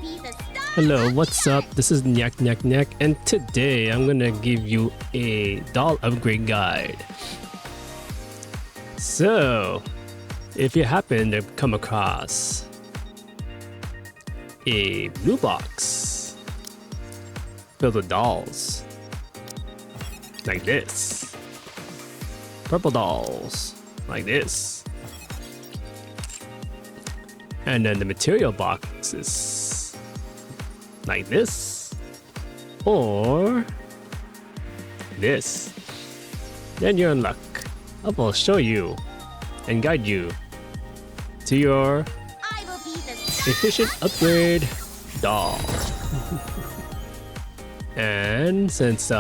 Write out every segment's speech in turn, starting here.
be the star. Hello, what's up? This is NIKKE, and today I'm gonna give you a doll upgrade guide. So, if you happen to come across a blue box filled with dolls, like this, purple dolls, like this, and then the material boxes like this or this, then you're in luck. I will show you and guide you to your I will be the star. efficient upgrade doll. And since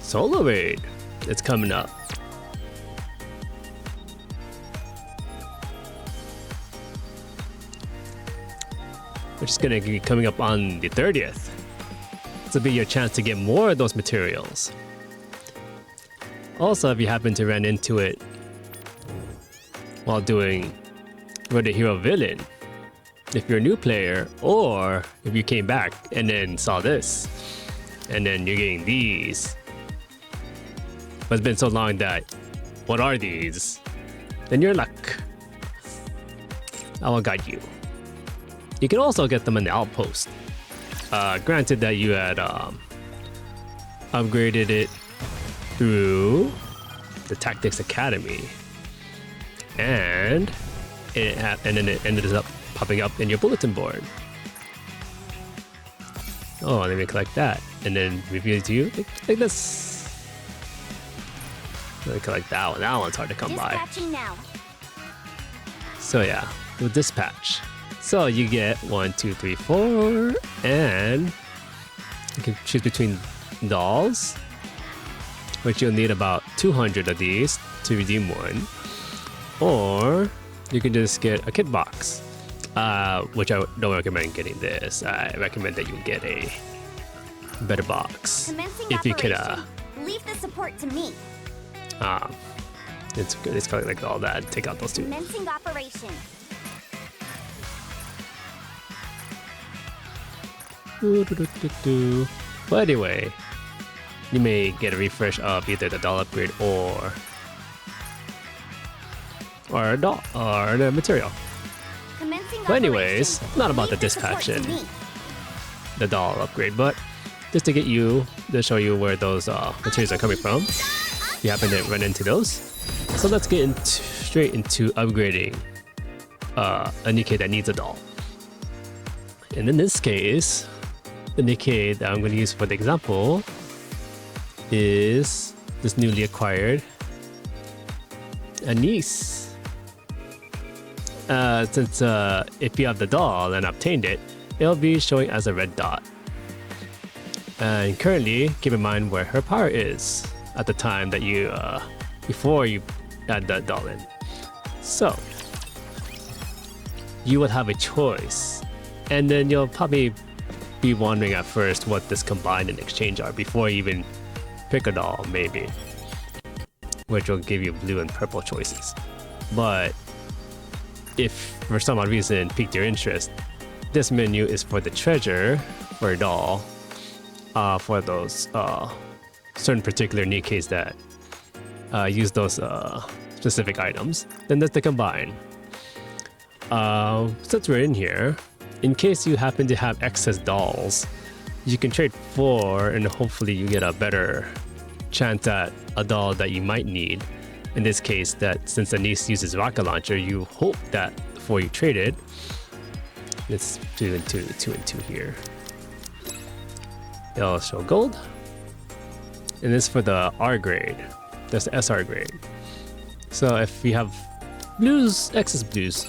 Solar Raid is coming up, which is gonna be coming up on the 30th. This will be your chance to get more of those materials. Also, if you happen to run into it while doing For the Hero Villain, if you're a new player, or if you came back and then saw this, and then you're getting these, but it's been so long that, what are these? Then you're in luck. I will guide you. You can also get them in the outpost. Granted that you had upgraded it through the Tactics Academy, and then it ended up popping up in your bulletin board. Oh, let me collect that, and then reveal it to you like this. Let me collect that one. That one's hard to come by. Dispatching now. So yeah, with dispatch. So you get 1, 2, 3, 4, and you can choose between dolls, which you'll need about 200 of these to redeem one, or you can just get a kit box, which I don't recommend getting this. I recommend that you get a better box. Commencing If you could, operation. Leave the support to me. it's good. It's like all that. Take out those two. Commencing operation. But anyway, you may get a refresh of either the doll upgrade or a doll or the material. Commencing But anyways, operation. not about the Leave support dispatch to and me. the doll upgrade, but just to get you to show you where those materials are coming from. If you happen to run into those. So let's get straight into upgrading a NIKKE that needs a doll. And in this case, the NIKKE that I'm going to use for the example is this newly acquired niece. Since if you have the doll and obtained it, it'll be showing as a red dot. And currently, keep in mind where her power is at the time that you, before you add that doll in. So, you would have a choice, and then you'll probably be wondering at first what this combine and exchange are before you even pick a doll, maybe, which will give you blue and purple choices. But if for some odd reason piqued your interest, this menu is for the treasure for a doll, for those certain particular NIKKEs that use those specific items. Then that's the combine. Since we're in here, in case you happen to have excess dolls, you can trade 4 and hopefully you get a better chance at a doll that you might need. In this case, that since the niece uses rocket launcher, you hope that before you trade it, let's do 2 and 2 here. It'll show gold. And this is for the R grade. That's the SR grade. So if you have blues, excess blues,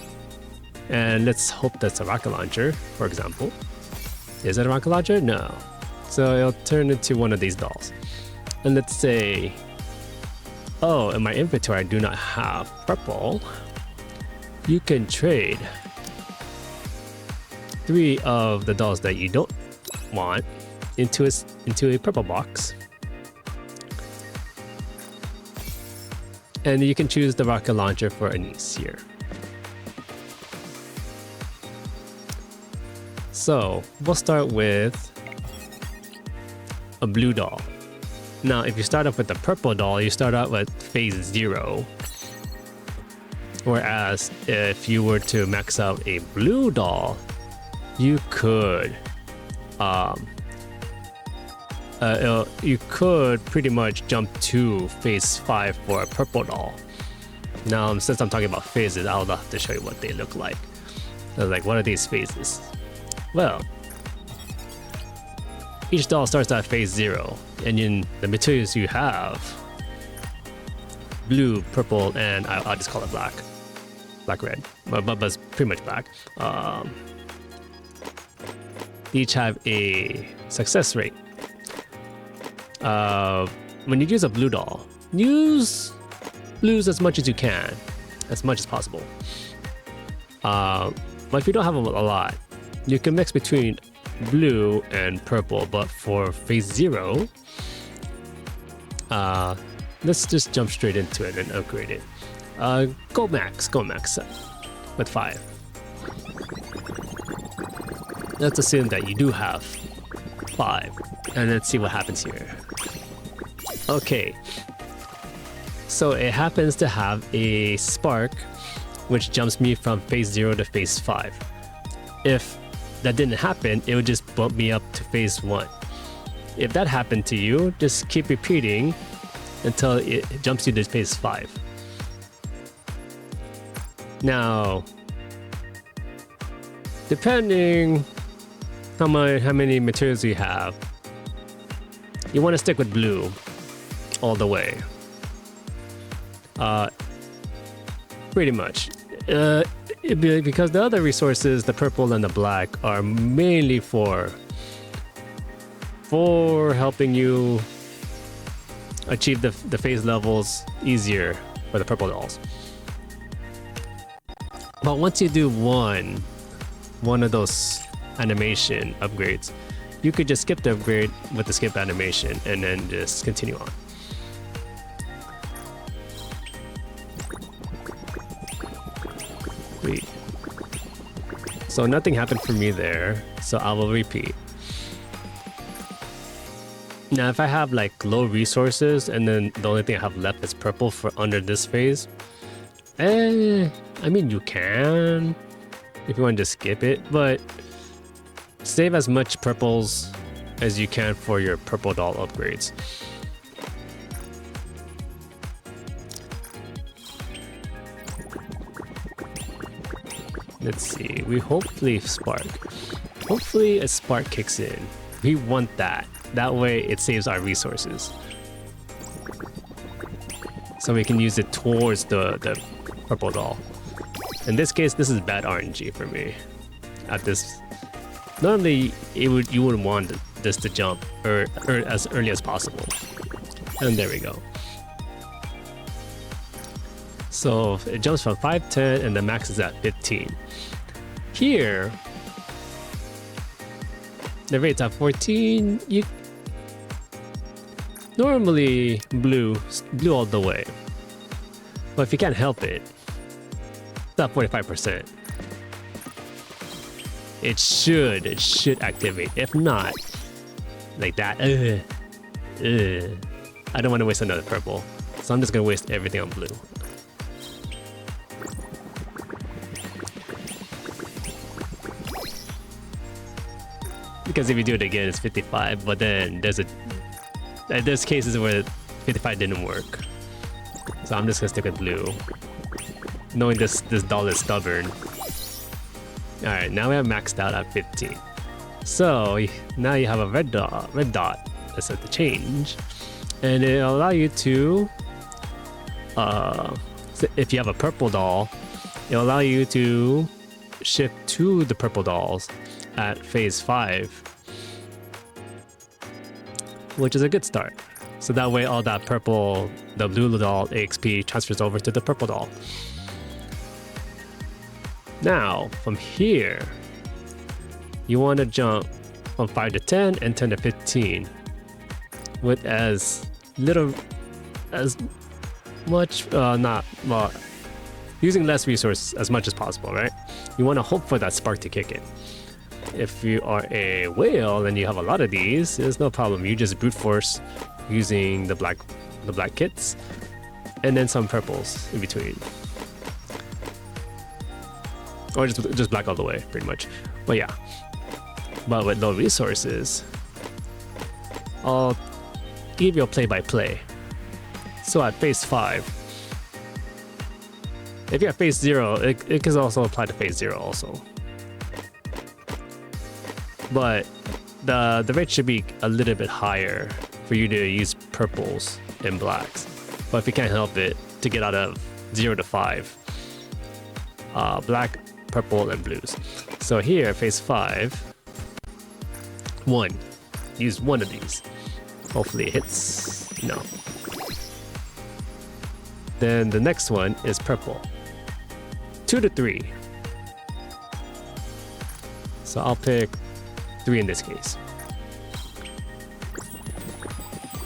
and let's hope that's a rocket launcher, for example. Is it a rocket launcher? No. So it'll turn into one of these dolls. And let's say, oh, in my inventory I do not have purple. You can trade 3 of the dolls that you don't want into a purple box. And you can choose the rocket launcher for a niece here. So we'll start with a blue doll. Now, if you start off with a purple doll, you start out with phase 0. Whereas if you were to max out a blue doll, you could you could pretty much jump to phase 5 for a purple doll. Now, since I'm talking about phases, I'll have to show you what they look like. So, like, what are these phases? Well, each doll starts at phase 0, and in the materials you have, blue, purple, and I'll just call it black. Black-red, but it's pretty much black. Each have a success rate. When you use a blue doll, use blues as much as you can, as much as possible. But if you don't have a lot, you can mix between blue and purple. But for phase 0, let's just jump straight into it and upgrade it. Go max with 5. Let's assume that you do have 5, and let's see what happens here. Okay, so it happens to have a spark, which jumps me from phase 0 to phase 5. If that didn't happen, it would just bump me up to phase 1. If that happened to you, just keep repeating until it jumps you to phase 5. Now, depending how many materials you have, you want to stick with blue all the way. Pretty much. Because the other resources, the purple and the black, are mainly for helping you achieve the phase levels easier for the purple dolls. But once you do one of those animation upgrades, you could just skip the upgrade with the skip animation and then just continue on. Sweet. So nothing happened for me there, so I will repeat. Now if I have like low resources and then the only thing I have left is purple for under this phase, I mean, you can if you want to just skip it, but save as much purples as you can for your purple doll upgrades. Let's see, we hopefully a spark kicks in. We want that. That way it saves our resources. So we can use it towards the purple doll. In this case, this is bad RNG for me. At this, normally you wouldn't want this to jump as early as possible. And there we go. So it jumps from 510 and the max is at 15. Here, the rate's at 14. You normally blue all the way, but if you can't help it, it's at 45%. It should activate. If not, like that, I don't want to waste another purple, so I'm just gonna waste everything on blue. Because if you do it again, it's 55, but then there's cases where 55 didn't work. So I'm just gonna stick with blue, knowing this doll is stubborn. All right, now we have maxed out at 15. So now you have a red dot that's set to change, and it'll allow you to, if you have a purple doll, it'll allow you to shift to the purple dolls at phase 5, which is a good start. So that way all that purple, the blue doll AXP transfers over to the purple doll. Now, from here, you want to jump from 5 to 10 and 10 to 15 with as much, using less resources as much as possible, right? You want to hope for that spark to kick in. if you are a whale and you have a lot of these, there's no problem. You just brute force using the black kits, and then some purples in between, or just black all the way, pretty much. But yeah, but with low resources, I'll give you a play-by-play. So at phase 5, if you're at phase 0, it can also apply to phase 0 also. But the rate should be a little bit higher for you to use purples and blacks. But if you can't help it, to get out of 0 to 5, black, purple, and blues. So here, phase 5, 1. Use one of these. Hopefully it hits. No. Then the next one is purple. 2 to 3. So I'll pick 3 in this case.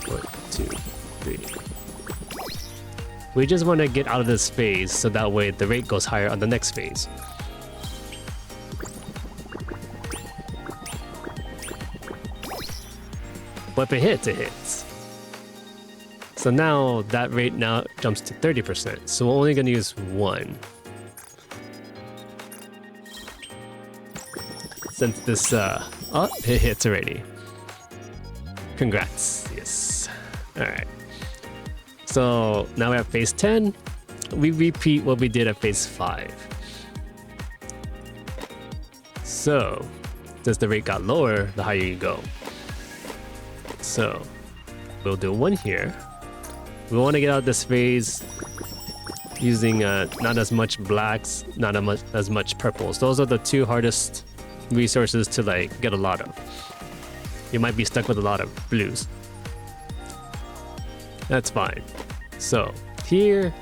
1, 2, 3. We just want to get out of this phase so that way the rate goes higher on the next phase. But if it hits, it hits. So now that rate now jumps to 30%. So we're only going to use 1. Since this, oh, it hits already. Congrats, yes. Alright. So now we have phase 10. We repeat what we did at phase 5. So, as the rate got lower, the higher you go. So, we'll do 1 here. We want to get out of this phase using not as much blacks, not as much purples. Those are the 2 hardest resources to like get a lot of. You might be stuck with a lot of blues. That's fine. So here,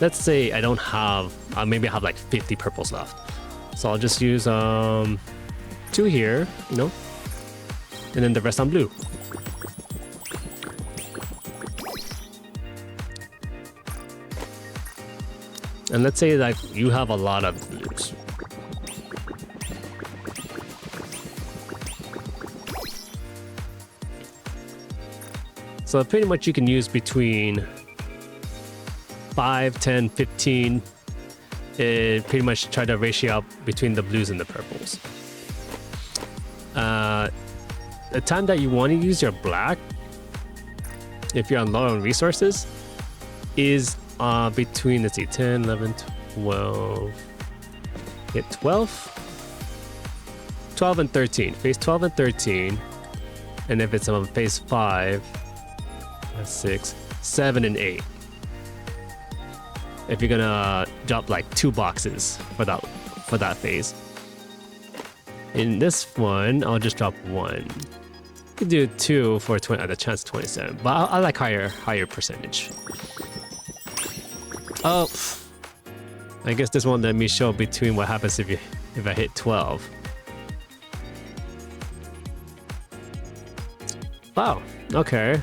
let's say I don't have, maybe I have like 50 purples left. So I'll just use 2 here, you know, and then the rest on blue. And let's say like you have a lot of blues. So pretty much you can use between 5, 10, 15, and pretty much try to ratio out between the blues and the purples. The time that you want to use your black, if you're on low on resources, is between, let's see, 10, 11, 12, hit 12, 12 and 13, phase 12 and 13, and if it's on phase 5, 6, 7, and 8. If you're gonna drop like 2 boxes for that phase. In this one, I'll just drop 1. You could do 2 for the chance 27, but I like higher percentage. Oh, I guess this won't let me show between what happens if I hit 12. Wow. Okay.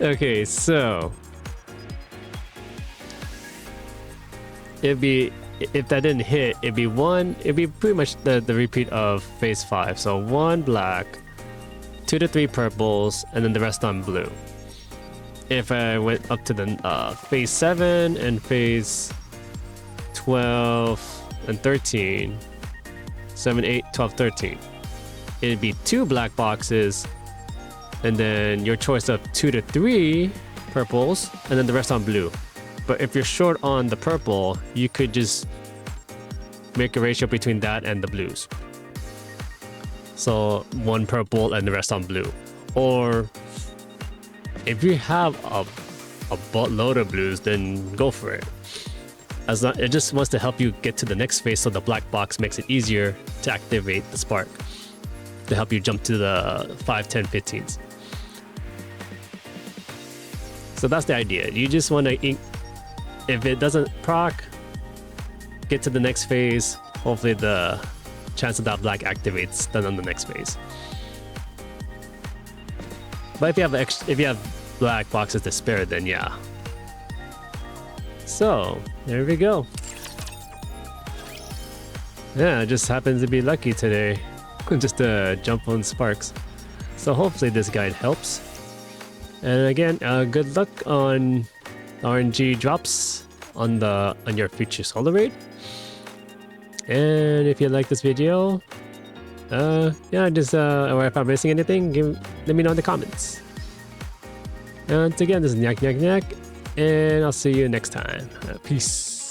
Okay, so if that didn't hit, it'd be pretty much the repeat of phase 5. So 1 black, 2 to 3 purples, and then the rest on blue. If I went up to the phase 7 and phase 12 and 13, 7, 8, 12, 13, it'd be 2 black boxes, and then your choice of 2 to 3 purples, and then the rest on blue. But if you're short on the purple, you could just make a ratio between that and the blues. So 1 purple and the rest on blue. Or if you have a buttload of blues, then go for it. It just wants to help you get to the next phase, so the black box makes it easier to activate the spark to help you jump to the 5, 10, 15s. So that's the idea. You just want to, if it doesn't proc, get to the next phase. Hopefully the chance of that black activates then on the next phase. But if you have black boxes to spare, then yeah. So there we go. Yeah, it just happens to be lucky today. Just to jump on sparks. So hopefully this guide helps. And again, good luck on RNG drops on your future solar raid. And if you like this video, yeah, just or if I'm missing anything, let me know in the comments. And again, this is NIKKE, and I'll see you next time. Peace.